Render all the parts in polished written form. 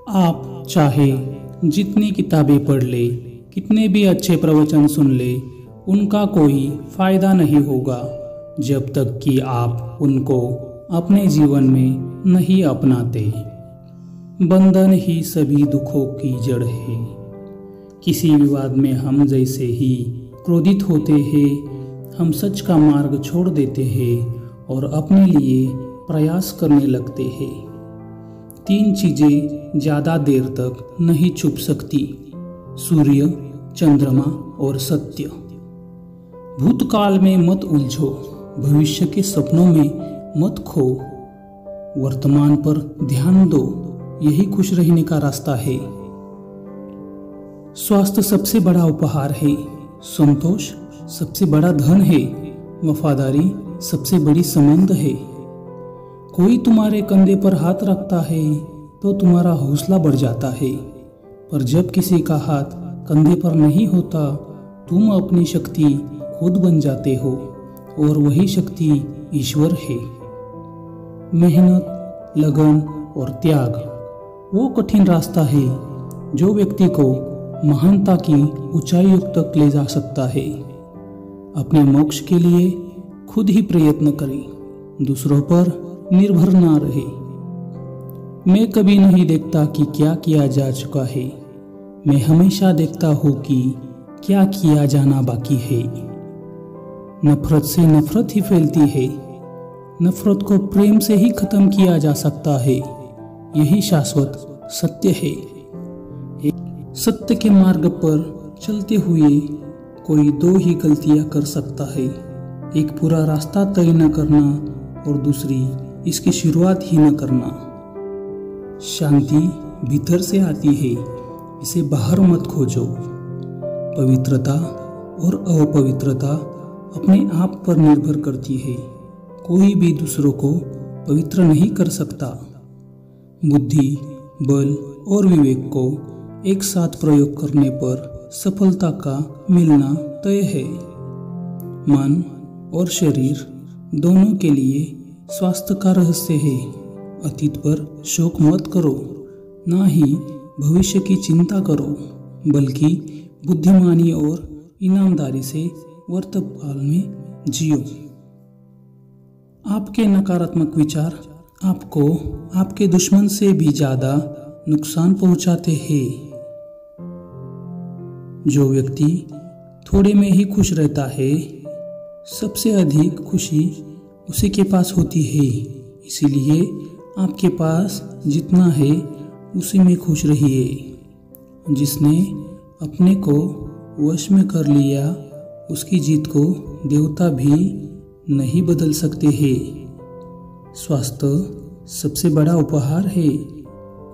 आप चाहे जितनी किताबें पढ़ ले, कितने भी अच्छे प्रवचन सुन ले, उनका कोई फायदा नहीं होगा जब तक कि आप उनको अपने जीवन में नहीं अपनाते। बंधन ही सभी दुखों की जड़ है। किसी विवाद में हम जैसे ही क्रोधित होते हैं, हम सच का मार्ग छोड़ देते हैं और अपने लिए प्रयास करने लगते हैं। तीन चीजें ज्यादा देर तक नहीं छुप सकती: सूर्य, चंद्रमा और सत्य। भूतकाल में मत उलझो, भविष्य के सपनों में मत खो, वर्तमान पर ध्यान दो, यही खुश रहने का रास्ता है। स्वास्थ्य सबसे बड़ा उपहार है, संतोष सबसे बड़ा धन है, वफादारी सबसे बड़ी संबंध है। कोई तुम्हारे कंधे पर हाथ रखता है तो तुम्हारा हौसला बढ़ जाता है, पर जब किसी का हाथ कंधे पर नहीं होता, तुम अपनी शक्ति खुद बन जाते हो और वही शक्ति ईश्वर है। मेहनत, लगन और त्याग वो कठिन रास्ता है जो व्यक्ति को महानता की ऊंचाइयों तक ले जा सकता है। अपने मोक्ष के लिए खुद ही प्रयत्न करें, दूसरों पर निर्भर ना रहे। मैं कभी नहीं देखता कि क्या किया जा चुका है, मैं हमेशा देखता हूँ कि क्या किया जाना बाकी है। नफरत से नफरत ही फैलती है, नफरत को प्रेम से ही खत्म किया जा सकता है, यही शाश्वत सत्य है। सत्य के मार्ग पर चलते हुए कोई दो ही गलतियां कर सकता है: एक पूरा रास्ता तय न करना और दूसरी इसकी शुरुआत ही न करना। शांति भीतर से आती है, इसे बाहर मत खोजो। पवित्रता और अपवित्रता अपने आप पर निर्भर करती है, कोई भी दूसरों को पवित्र नहीं कर सकता। बुद्धि, बल और विवेक को एक साथ प्रयोग करने पर सफलता का मिलना तय है। मन और शरीर दोनों के लिए स्वास्थ्य का रहस्य है। अतीत पर शोक मत करो, ना ही भविष्य की चिंता करो, बल्कि बुद्धिमानी और ईमानदारी से वर्तमान में जियो। आपके नकारात्मक विचार आपको आपके दुश्मन से भी ज्यादा नुकसान पहुंचाते हैं। जो व्यक्ति थोड़े में ही खुश रहता है, सबसे अधिक खुशी उसी के पास होती है। इसीलिए आपके पास जितना है उसी में खुश रहिए। जिसने अपने को वश में कर लिया, उसकी जीत को देवता भी नहीं बदल सकते हैं। स्वास्थ्य सबसे बड़ा उपहार है,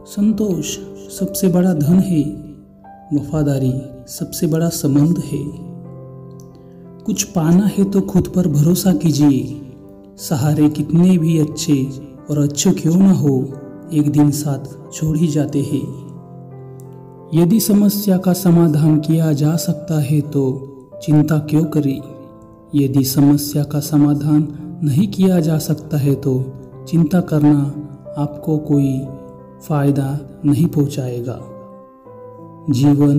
संतोष सबसे बड़ा धन है, वफादारी सबसे बड़ा संबंध है। कुछ पाना है तो खुद पर भरोसा कीजिए। सहारे कितने भी अच्छे और अच्छे क्यों ना हो, एक दिन साथ छोड़ ही जाते हैं। यदि समस्या का समाधान किया जा सकता है तो चिंता क्यों करें? यदि समस्या का समाधान नहीं किया जा सकता है तो चिंता करना आपको कोई फायदा नहीं पहुंचाएगा। जीवन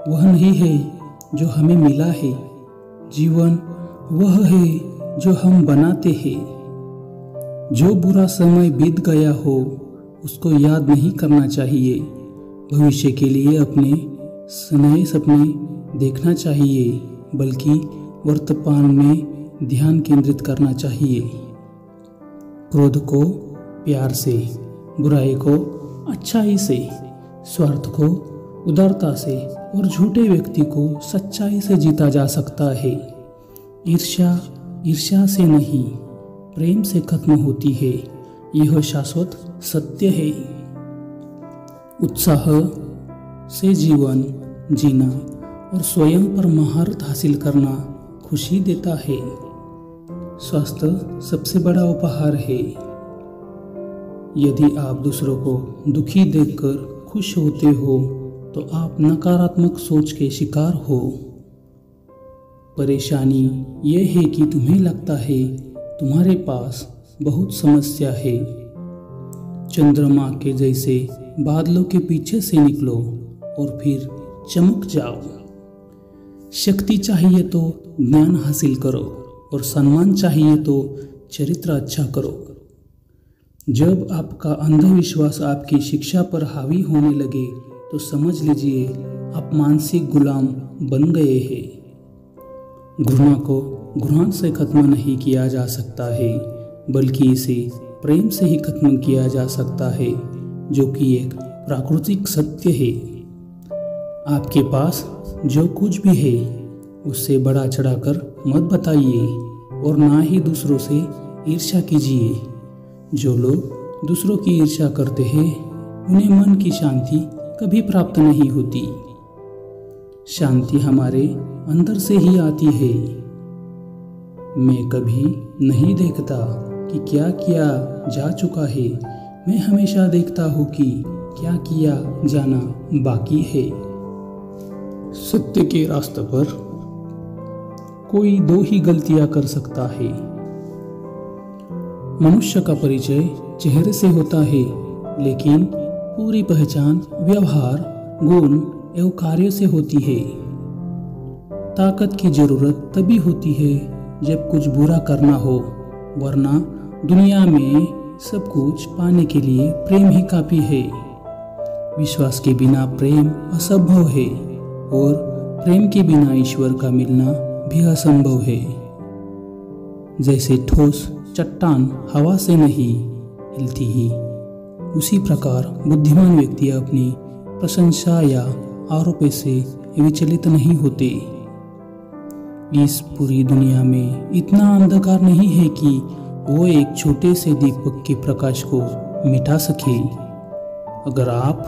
वह नहीं है जो हमें मिला है, जीवन वह है जो हम बनाते हैं। जो बुरा समय बीत गया हो उसको याद नहीं करना चाहिए। भविष्य के लिए अपने नए सपने देखना चाहिए, बल्कि वर्तमान में ध्यान केंद्रित करना चाहिए। क्रोध को प्यार से, बुराई को अच्छाई से, स्वार्थ को उदारता से और झूठे व्यक्ति को सच्चाई से जीता जा सकता है। ईर्ष्या से नहीं, प्रेम से खत्म होती है, यह शाश्वत सत्य है। उत्साह से जीवन जीना और स्वयं पर महारत हासिल करना खुशी देता है। स्वास्थ्य सबसे बड़ा उपहार है। यदि आप दूसरों को दुखी देखकर खुश होते हो तो आप नकारात्मक सोच के शिकार हो। परेशानी यह है कि तुम्हें लगता है तुम्हारे पास बहुत समस्या है। चंद्रमा के जैसे बादलों के पीछे से निकलो और फिर चमक जाओ। शक्ति चाहिए तो ज्ञान हासिल करो और सम्मान चाहिए तो चरित्र अच्छा करो। जब आपका अंधविश्वास आपकी शिक्षा पर हावी होने लगे तो समझ लीजिए आप मानसिक गुलाम बन गए हैं। घृणा को घृणा से खत्म नहीं किया जा सकता है, बल्कि इसे प्रेम से ही खत्म किया जा सकता है, जो कि एक प्राकृतिक सत्य है। आपके पास जो कुछ भी है उससे बढ़ा चढ़ाकर मत बताइए और ना ही दूसरों से ईर्ष्या कीजिए। जो लोग दूसरों की ईर्ष्या करते हैं उन्हें मन की शांति कभी प्राप्त नहीं होती। शांति हमारे अंदर से ही आती है। मैं कभी नहीं देखता कि क्या किया जा चुका है, मैं हमेशा देखता हूँ कि क्या किया जाना बाकी है। सत्य के रास्ते पर कोई दो ही गलतियां कर सकता है। मनुष्य का परिचय चेहरे से होता है, लेकिन पूरी पहचान व्यवहार, गुण एवं कार्य से होती है। ताकत की जरूरत तभी होती है जब कुछ बुरा करना हो, वरना दुनिया में सब कुछ पाने के लिए प्रेम ही काफी है। विश्वास के बिना प्रेम असंभव है और प्रेम के बिना ईश्वर का मिलना भी असंभव है। जैसे ठोस चट्टान हवा से नहीं हिलती ही, उसी प्रकार बुद्धिमान व्यक्ति अपनी प्रशंसा या आरोप से विचलित नहीं होते। इस पूरी दुनिया में इतना अंधकार नहीं है कि वो एक छोटे से दीपक के प्रकाश को मिटा सके। अगर आप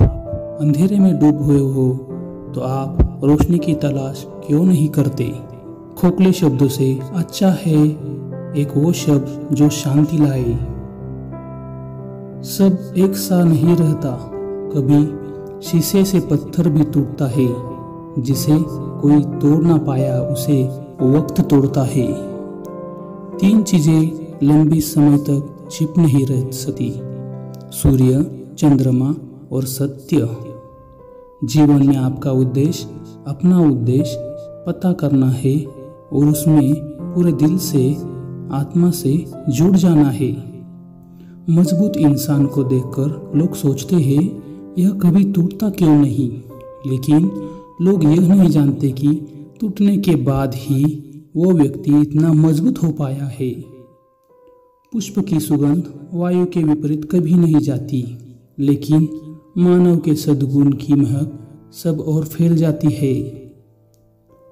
अंधेरे में डूब हुए हो तो आप रोशनी की तलाश क्यों नहीं करते? खोखले शब्दों से अच्छा है एक वो शब्द जो शांति लाए। सब एक सा नहीं रहता, कभी शीशे से पत्थर भी टूटता है, जिसे कोई तोड़ ना पाया उसे वक्त तोड़ता है। तीन चीजें लंबी समय तक छिप नहीं रह सकती: सूर्य, चंद्रमा और सत्य। जीवन में आपका उद्देश्य, अपना उद्देश्य पता करना है और उसमें पूरे दिल से, आत्मा से जुड़ जाना है। मजबूत इंसान को देखकर लोग सोचते हैं यह कभी टूटता क्यों नहीं, लेकिन लोग यह नहीं जानते कि टूटने के बाद ही वो व्यक्ति इतना मजबूत हो पाया है। पुष्प की सुगंध वायु के विपरीत कभी नहीं जाती, लेकिन मानव के सद्गुण की महक सब और फैल जाती है।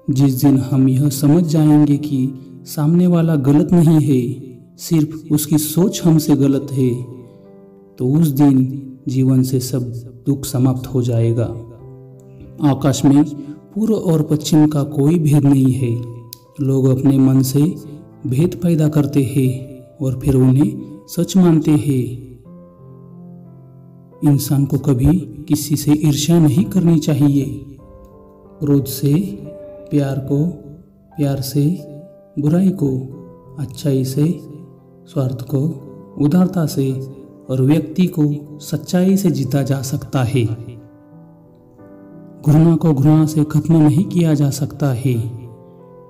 जिस दिन हम यह समझ जाएंगे कि सामने वाला गलत नहीं है, सिर्फ उसकी सोच हमसे गलत है, तो उस दिन जीवन से सब दुख समाप्त हो जाएगा। आकाश में पूर्व और पश्चिम का कोई भेद नहीं है। लोग अपने मन से भेद पैदा करते हैं और फिर उन्हें सच मानते हैं। इंसान को कभी किसी से ईर्ष्या नहीं करनी चाहिए। क्रोध से प्यार को, प्यार से बुराई को, अच्छाई से स्वार्थ को, उदारता से और व्यक्ति को सच्चाई से जीता जा सकता है। घृणा को घृणा से खत्म नहीं किया जा सकता है।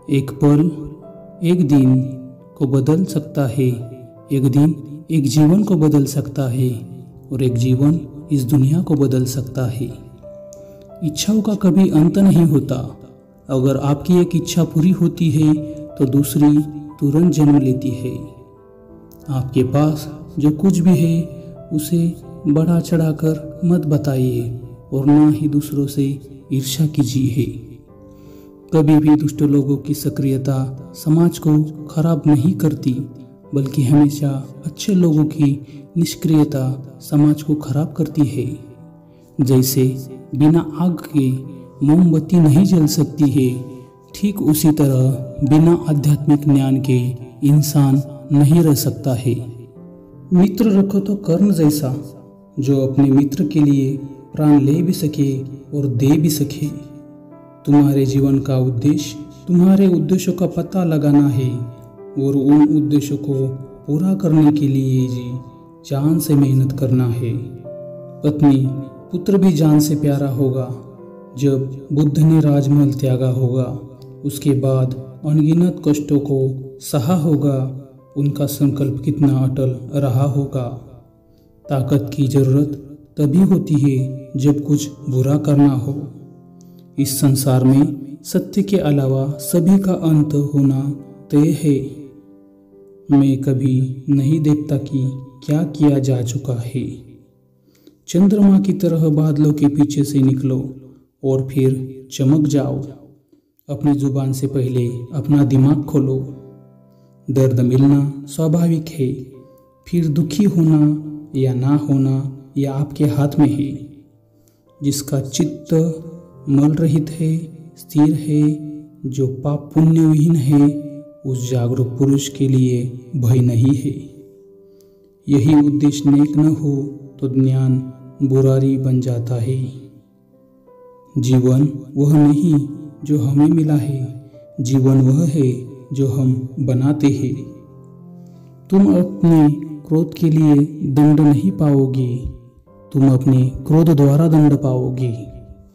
एक पल एक दिन को बदल सकता है, एक दिन एक जीवन को बदल सकता है और एक जीवन इस दुनिया को बदल सकता है। इच्छाओं का कभी अंत नहीं होता। अगर आपकी एक इच्छा पूरी होती है तो दूसरी तुरंत जन्म लेती है। आपके पास जो कुछ भी है उसे बढ़ा चढ़ाकर मत बताइए और ना ही दूसरों से ईर्ष्या कीजिए। कभी भी दुष्ट लोगों की सक्रियता समाज को खराब नहीं करती, बल्कि हमेशा अच्छे लोगों की निष्क्रियता समाज को खराब करती है। जैसे बिना आग के मोमबत्ती नहीं जल सकती है, ठीक उसी तरह बिना आध्यात्मिक ज्ञान के इंसान नहीं रह सकता है। मित्र रखो तो कर्ण जैसा, जो अपने मित्र के लिए प्राण ले भी सके और दे भी सके। तुम्हारे जीवन का उद्देश्य तुम्हारे उद्देश्यों का पता लगाना है और उन उद्देश्यों को पूरा करने के लिए जी जान से मेहनत करना है। पत्नी पुत्र भी जान से प्यारा होगा। जब बुद्ध ने राजमहल त्यागा होगा, उसके बाद अनगिनत कष्टों को सहा होगा, उनका संकल्प कितना अटल रहा होगा। ताकत की जरूरत तभी होती है जब कुछ बुरा करना हो। इस संसार में सत्य के अलावा सभी का अंत होना तय है। मैं कभी नहीं देखता कि क्या किया जा चुका है। चंद्रमा की तरह बादलों के पीछे से निकलो और फिर चमक जाओ। अपनी जुबान से पहले अपना दिमाग खोलो। दर्द मिलना स्वाभाविक है, फिर दुखी होना या ना होना यह आपके हाथ में है। जिसका चित्त मल रहित है, स्थिर है, जो पाप पुण्य विहीन है, उस जागरूक पुरुष के लिए भय नहीं है। यही उद्देश्य नेक न हो तो ज्ञान बुरारी बन जाता है। जीवन वह नहीं जो हमें मिला है, जीवन वह है जो हम बनाते हैं। तुम अपने क्रोध के लिए दंड नहीं पाओगे, तुम अपने क्रोध द्वारा दंड पाओगे।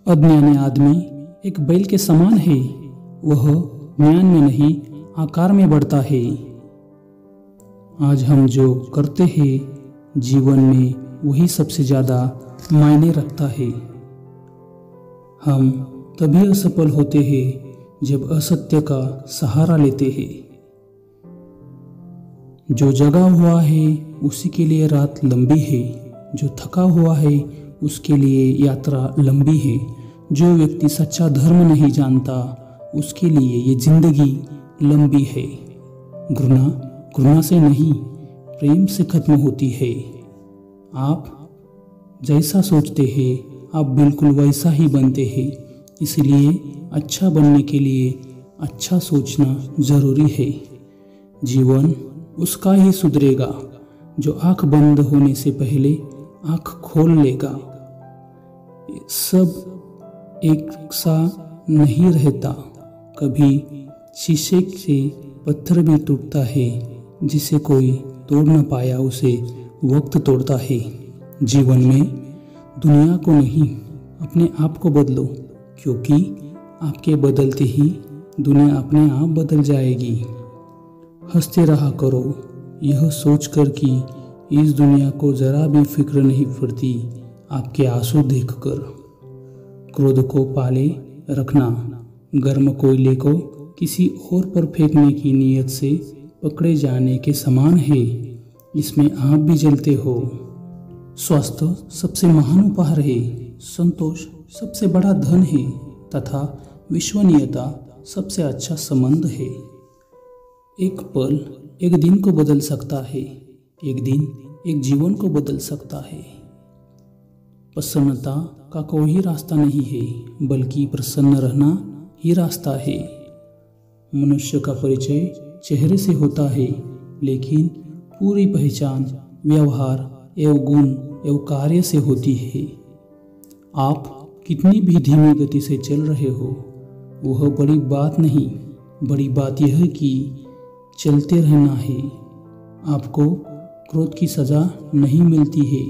अज्ञानी आदमी एक बैल के समान है, वह ज्ञान में नहीं आकार में बढ़ता है। आज हम जो करते हैं जीवन में वही सबसे ज्यादा मायने रखता है। हम तभी असफल होते हैं जब असत्य का सहारा लेते हैं। जो जगा हुआ है उसी के लिए रात लंबी है, जो थका हुआ है उसके लिए यात्रा लंबी है। जो व्यक्ति सच्चा धर्म नहीं जानता उसके लिए ये जिंदगी लंबी है। घृणा से नहीं, प्रेम से खत्म होती है। आप जैसा सोचते हैं आप बिल्कुल वैसा ही बनते हैं। इसलिए अच्छा बनने के लिए अच्छा सोचना जरूरी है। जीवन उसका ही सुधरेगा जो आंख बंद होने से पहले आंख खोल लेगा। सब एक सा नहीं रहता। कभी शीशे से पत्थर भी टूटता है, जिसे कोई तोड़ न पाया उसे वक्त तोड़ता है। जीवन में दुनिया को नहीं अपने आप को बदलो, क्योंकि आपके बदलते ही दुनिया अपने आप बदल जाएगी। हंसते रहा करो, यह सोचकर कि इस दुनिया को जरा भी फिक्र नहीं पड़ती आपके आंसू देखकर। क्रोध को पाले रखना गर्म कोयले को किसी और पर फेंकने की नीयत से पकड़े जाने के समान है। इसमें आप भी जलते हो। स्वास्थ्य सबसे महान उपहार है, संतोष सबसे बड़ा धन है तथा विश्वसनीयता सबसे अच्छा संबंध है। एक पल एक दिन को बदल सकता है, एक दिन एक जीवन को बदल सकता है। प्रसन्नता का कोई रास्ता नहीं है, बल्कि प्रसन्न रहना ही रास्ता है। मनुष्य का परिचय चेहरे से होता है, लेकिन पूरी पहचान व्यवहार एवं गुण एवं कार्य से होती है। आप कितनी भी धीमी गति से चल रहे हो वह बड़ी बात नहीं, बड़ी बात यह है कि चलते रहना है। आपको क्रोध की सजा नहीं मिलती है।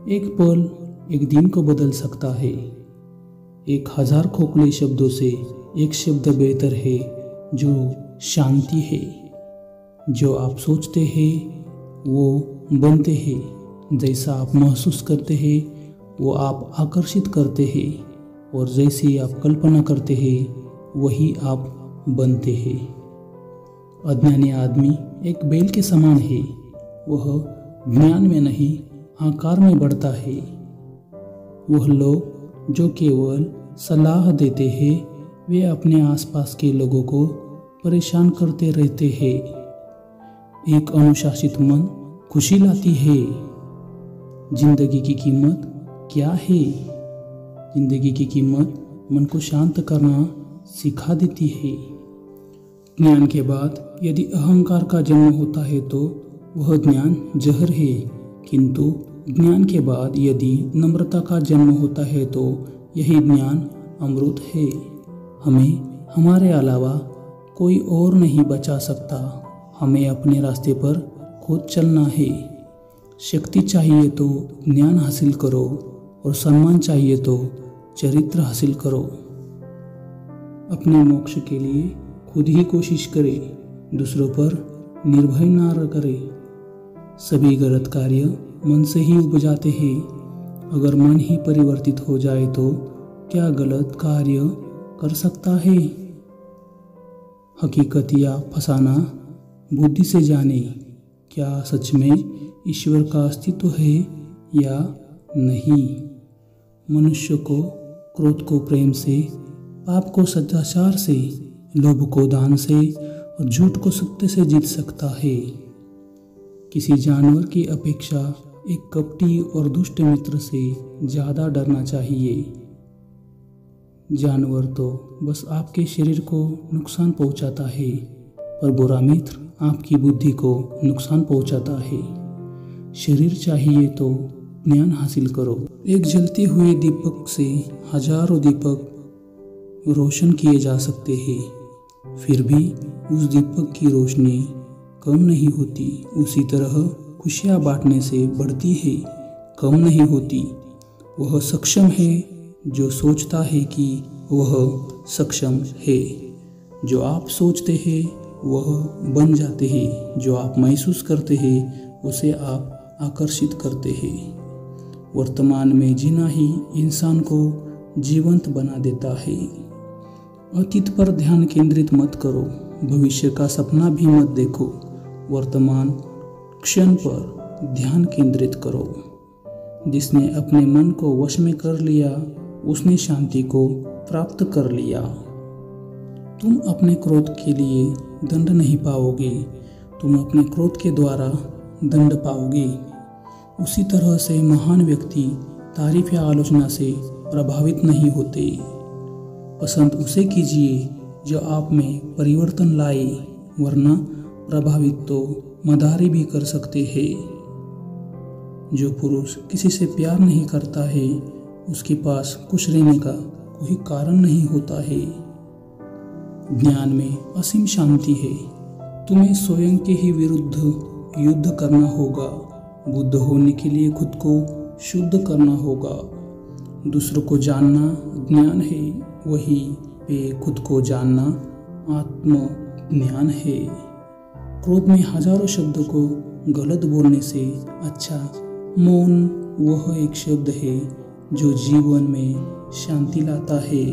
एक पल एक दिन को बदल सकता है। 1000 खोखले शब्दों से एक शब्द बेहतर है जो शांति है। जो आप सोचते हैं वो बनते हैं, जैसा आप महसूस करते हैं वो आप आकर्षित करते हैं, और जैसी आप कल्पना करते हैं वही आप बनते हैं। अज्ञानी आदमी एक बैल के समान है, वह ज्ञान में नहीं आकार में बढ़ता है। वह लोग जो केवल सलाह देते हैं वे अपने आसपास के लोगों को परेशान करते रहते हैं। एक अनुशासित मन खुशी लाती है। जिंदगी की कीमत क्या है? जिंदगी की कीमत मन को शांत करना सिखा देती है। ज्ञान के बाद यदि अहंकार का जन्म होता है तो वह ज्ञान जहर है, किंतु ज्ञान के बाद यदि नम्रता का जन्म होता है तो यही ज्ञान अमृत है। हमें हमारे अलावा कोई और नहीं बचा सकता। हमें अपने रास्ते पर खुद चलना है। शक्ति चाहिए तो ज्ञान हासिल करो, और सम्मान चाहिए तो चरित्र हासिल करो। अपने मोक्ष के लिए खुद ही कोशिश करें, दूसरों पर निर्भर ना करें। सभी गलत कार्य मन से ही उपजाते हैं। अगर मन ही परिवर्तित हो जाए तो क्या गलत कार्य कर सकता है? हकीकत या फसाना बुद्धि से जाने, क्या सच में ईश्वर का अस्तित्व है या नहीं। मनुष्य को क्रोध को प्रेम से, पाप को सदाचार से, लोभ को दान से और झूठ को सत्य से जीत सकता है। किसी जानवर की अपेक्षा एक कपटी और दुष्ट मित्र से ज़्यादा डरना चाहिए। जानवर तो बस आपके शरीर को नुकसान पहुंचाता है, पर बुरा मित्र आपकी बुद्धि को नुकसान पहुंचाता है। शरीर चाहिए तो ज्ञान हासिल करो। एक जलते हुए दीपक से हजारों दीपक रोशन किए जा सकते हैं, फिर भी उस दीपक की रोशनी कम नहीं होती। उसी तरह खुशियाँ बांटने से बढ़ती है, कम नहीं होती। वह सक्षम है जो सोचता है कि वह सक्षम है। जो आप सोचते हैं वह बन जाते हैं। जो आप महसूस करते हैं उसे आप आकर्षित करते हैं। वर्तमान में जीना ही इंसान को जीवंत बना देता है। अतीत पर ध्यान केंद्रित मत करो, भविष्य का सपना भी मत देखो। वर्तमान क्षण पर ध्यान केंद्रित करो। जिसने अपने मन को वश में कर लिया उसने शांति को प्राप्त कर लिया। तुम अपने क्रोध के लिए दंड नहीं पाओगे, तुम अपने क्रोध के द्वारा दंड पाओगे। उसी तरह से महान व्यक्ति तारीफ या आलोचना से प्रभावित नहीं होते। पसंद उसे कीजिए जो आप में परिवर्तन लाए, वरना प्रभावित तो मदारी भी कर सकते हैं। जो पुरुष किसी से प्यार नहीं करता है उसके पास खुश रहने का कोई कारण नहीं होता है। ज्ञान में असीम शांति है। तुम्हें स्वयं के ही विरुद्ध युद्ध करना होगा। बुद्ध होने के लिए खुद को शुद्ध करना होगा। दूसरों को जानना ज्ञान है, वही पे खुद को जानना आत्म ज्ञान है। क्रोध में हजारों शब्दों को गलत बोलने से अच्छा मौन वह एक शब्द है जो जीवन में शांति लाता है।